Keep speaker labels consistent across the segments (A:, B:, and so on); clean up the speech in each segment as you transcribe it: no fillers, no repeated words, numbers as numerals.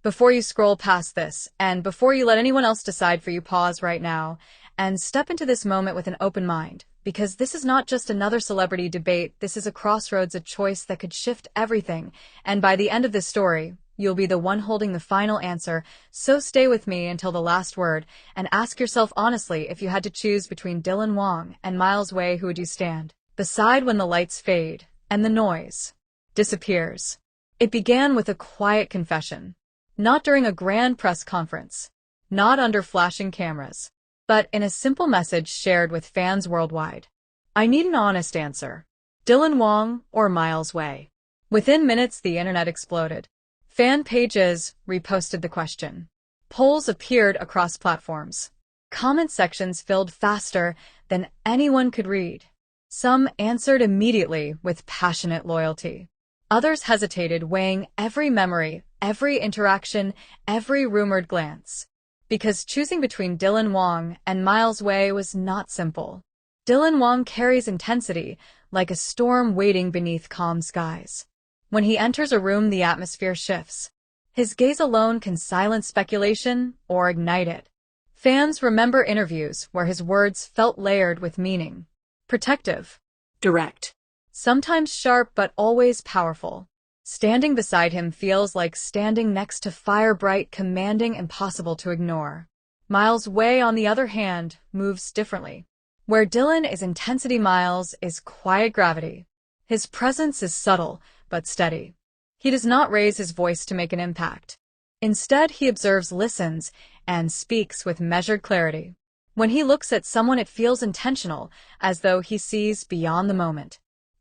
A: Before you scroll past this, and before you let anyone else decide for you, pause right now and step into this moment with an open mind, because this is not just another celebrity debate, this is a crossroads, a choice that could shift everything, and by the end of this story, you'll be the one holding the final answer, so stay with me until the last word, and ask yourself honestly, if you had to choose between Dylan Wang and Miles Wei, who would you stand beside when the lights fade and the noise disappears? It began with a quiet confession. Not during a grand press conference, not under flashing cameras, but in a simple message shared with fans worldwide. I need an honest answer. Dylan Wang or Miles Wei? Within minutes, the internet exploded. Fan pages reposted the question. Polls appeared across platforms. Comment sections filled faster than anyone could read. Some answered immediately with passionate loyalty. Others hesitated, weighing every memory, every interaction, every rumored glance. Because choosing between Dylan Wang and Miles Wei was not simple. Dylan Wang carries intensity, like a storm waiting beneath calm skies. When he enters a room, the atmosphere shifts. His gaze alone can silence speculation or ignite it. Fans remember interviews where his words felt layered with meaning. Protective. Direct. Sometimes sharp, but always powerful. Standing beside him feels like standing next to fire, bright, commanding, impossible to ignore. Miles Wei, on the other hand, moves differently. Where Dylan is intensity, Miles is quiet gravity. His presence is subtle, but steady. He does not raise his voice to make an impact. Instead, he observes, listens, and speaks with measured clarity. When he looks at someone, it feels intentional, as though he sees beyond the moment.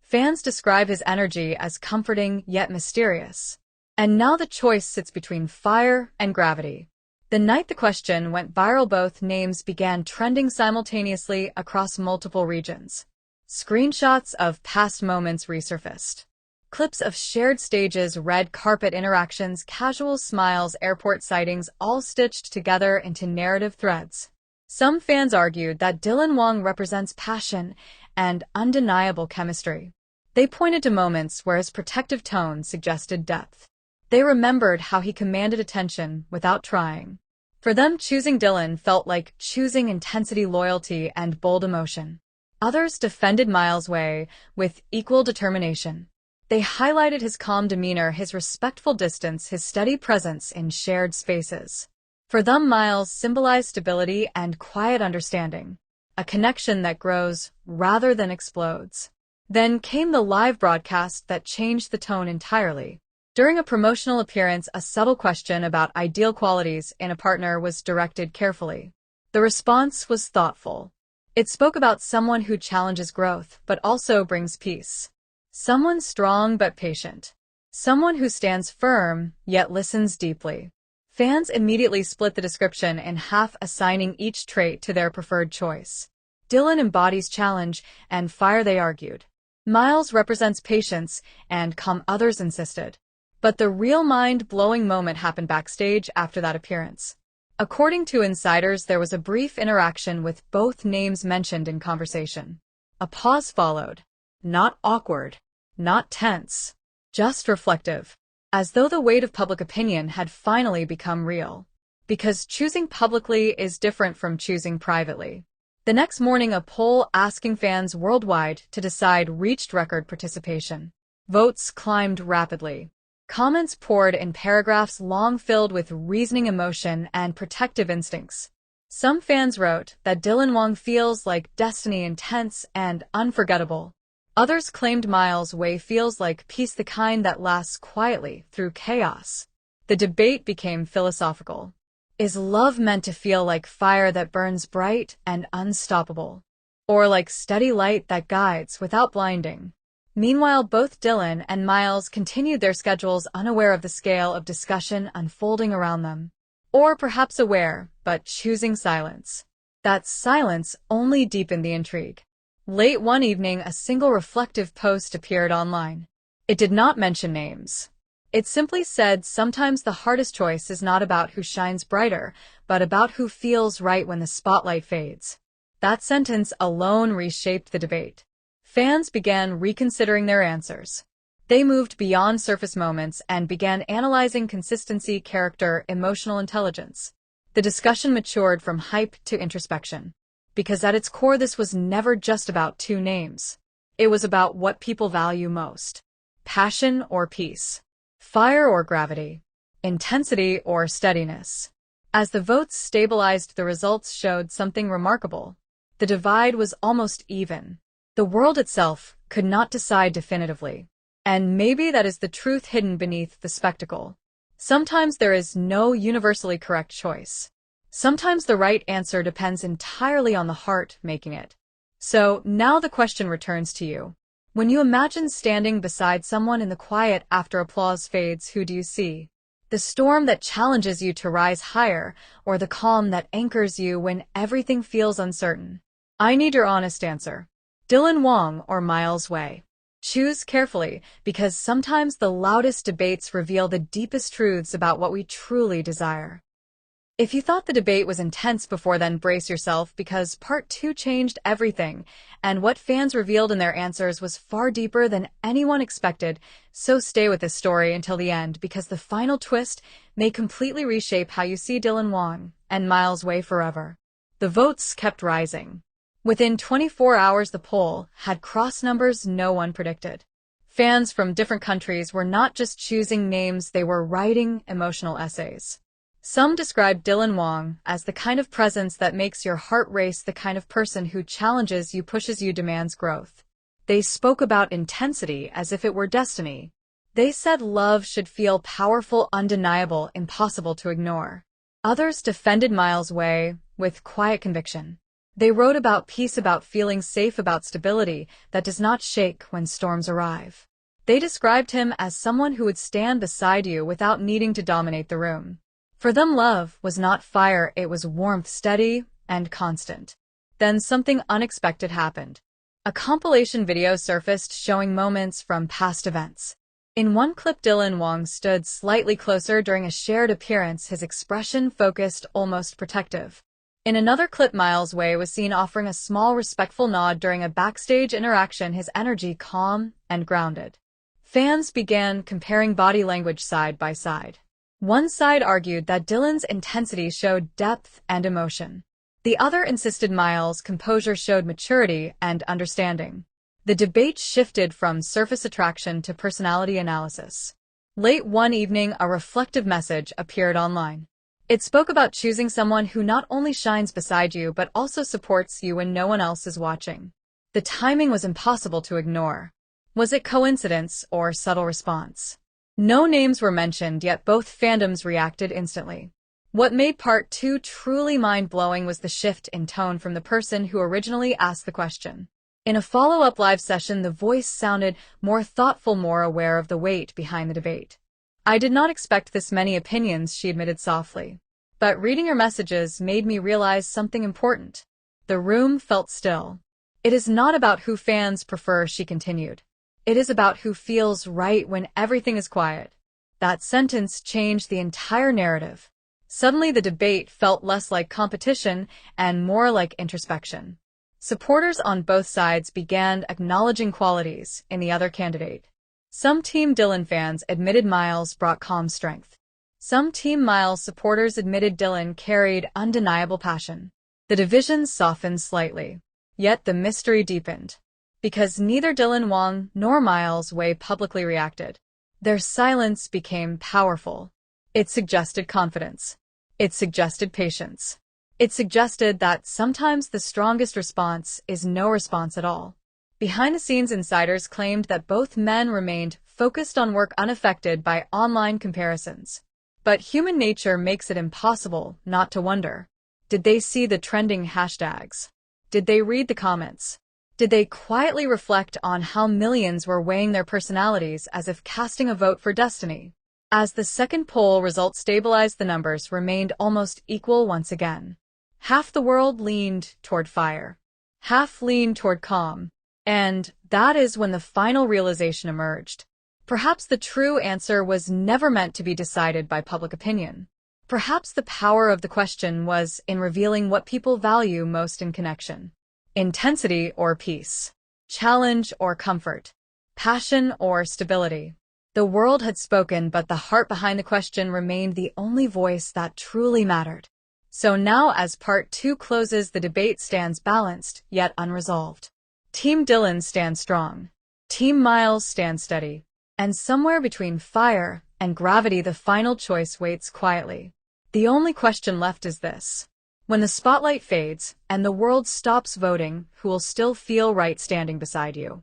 A: Fans describe his energy as comforting yet mysterious. And now the choice sits between fire and gravity. The night the question went viral, both names began trending simultaneously across multiple regions. Screenshots of past moments resurfaced. Clips of shared stages, red carpet interactions, casual smiles, airport sightings, all stitched together into narrative threads. Some fans argued that Dylan Wang represents passion and undeniable chemistry. They pointed to moments where his protective tone suggested depth. They remembered how he commanded attention without trying. For them, choosing Dylan felt like choosing intensity, loyalty, and bold emotion. Others defended Miles Wei with equal determination. They highlighted his calm demeanor, his respectful distance, his steady presence in shared spaces. For them, Miles symbolized stability and quiet understanding, a connection that grows rather than explodes. Then came the live broadcast that changed the tone entirely. During a promotional appearance, a subtle question about ideal qualities in a partner was directed carefully. The response was thoughtful. It spoke about someone who challenges growth but also brings peace. Someone strong but patient. Someone who stands firm yet listens deeply. Fans immediately split the description in half, assigning each trait to their preferred choice. Dylan embodies challenge and fire, they argued. Miles represents patience and calm, others insisted. But the real mind-blowing moment happened backstage after that appearance. According to insiders, there was a brief interaction with both names mentioned in conversation. A pause followed. Not awkward, not tense, just reflective. As though the weight of public opinion had finally become real. Because choosing publicly is different from choosing privately. The next morning, a poll asking fans worldwide to decide reached record participation. Votes climbed rapidly. Comments poured in, paragraphs long, filled with reasoning, emotion, and protective instincts. Some fans wrote that Dylan Wang feels like destiny, intense and unforgettable. Others claimed Miles Wei feels like peace, the kind that lasts quietly through chaos. The debate became philosophical. Is love meant to feel like fire that burns bright and unstoppable? Or like steady light that guides without blinding? Meanwhile, both Dylan and Miles continued their schedules, unaware of the scale of discussion unfolding around them. Or perhaps aware, but choosing silence. That silence only deepened the intrigue. Late one evening, a single reflective post appeared online. It did not mention names. It simply said, sometimes the hardest choice is not about who shines brighter, but about who feels right when the spotlight fades. That sentence alone reshaped the debate. Fans began reconsidering their answers. They moved beyond surface moments and began analyzing consistency, character, emotional intelligence. The discussion matured from hype to introspection. Because at its core this was never just about two names. It was about what people value most. Passion or peace. Fire or gravity. Intensity or steadiness. As the votes stabilized, the results showed something remarkable. The divide was almost even. The world itself could not decide definitively. And maybe that is the truth hidden beneath the spectacle. Sometimes there is no universally correct choice. Sometimes the right answer depends entirely on the heart making it. So, now the question returns to you. When you imagine standing beside someone in the quiet after applause fades, who do you see? The storm that challenges you to rise higher, or the calm that anchors you when everything feels uncertain? I need your honest answer. Dylan Wang or Miles Wei? Choose carefully, because sometimes the loudest debates reveal the deepest truths about what we truly desire. If you thought the debate was intense before, then brace yourself, because part 2 changed everything, and what fans revealed in their answers was far deeper than anyone expected. So stay with this story until the end, because the final twist may completely reshape how you see Dylan Wang and Miles Wei forever. The votes kept rising. Within 24 hours, the poll had crossed numbers no one predicted. Fans from different countries were not just choosing names, they were writing emotional essays. Some described Dylan Wang as the kind of presence that makes your heart race, the kind of person who challenges you, pushes you, demands growth. They spoke about intensity as if it were destiny. They said love should feel powerful, undeniable, impossible to ignore. Others defended Miles Wei with quiet conviction. They wrote about peace, about feeling safe, about stability that does not shake when storms arrive. They described him as someone who would stand beside you without needing to dominate the room. For them, love was not fire, it was warmth, steady and constant. Then something unexpected happened. A compilation video surfaced showing moments from past events. In one clip, Dylan Wang stood slightly closer during a shared appearance, his expression focused, almost protective. In another clip, Miles Wei was seen offering a small, respectful nod during a backstage interaction, his energy calm and grounded. Fans began comparing body language side by side. One side argued that Dylan's intensity showed depth and emotion. The other insisted Miles' composure showed maturity and understanding. The debate shifted from surface attraction to personality analysis. Late one evening, a reflective message appeared online. It spoke about choosing someone who not only shines beside you but also supports you when no one else is watching. The timing was impossible to ignore. Was it coincidence or subtle response? No names were mentioned, yet both fandoms reacted instantly. What made part 2 truly mind-blowing was the shift in tone from the person who originally asked the question. In a follow-up live session, the voice sounded more thoughtful, more aware of the weight behind the debate. I did not expect this many opinions, she admitted softly. But reading your messages made me realize something important. The room felt still. It is not about who fans prefer, she continued. It is about who feels right when everything is quiet. That sentence changed the entire narrative. Suddenly the debate felt less like competition and more like introspection. Supporters on both sides began acknowledging qualities in the other candidate. Some Team Dylan fans admitted Miles brought calm strength. Some Team Miles supporters admitted Dylan carried undeniable passion. The divisions softened slightly, yet the mystery deepened. Because neither Dylan Wang nor Miles Wei publicly reacted. Their silence became powerful. It suggested confidence. It suggested patience. It suggested that sometimes the strongest response is no response at all. Behind-the-scenes insiders claimed that both men remained focused on work, unaffected by online comparisons. But human nature makes it impossible not to wonder. Did they see the trending hashtags? Did they read the comments? Did they quietly reflect on how millions were weighing their personalities as if casting a vote for destiny? As the second poll results stabilized, the numbers remained almost equal once again. Half the world leaned toward fire. Half leaned toward calm. And that is when the final realization emerged. Perhaps the true answer was never meant to be decided by public opinion. Perhaps the power of the question was in revealing what people value most in connection. Intensity or peace? Challenge or comfort? Passion or stability? The world had spoken, but the heart behind the question remained the only voice that truly mattered. So now, as part 2 closes, the debate stands balanced, yet unresolved. Team Dylan stands strong. Team Miles stands steady. And somewhere between fire and gravity, the final choice waits quietly. The only question left is this. When the spotlight fades and the world stops voting, who will still feel right standing beside you?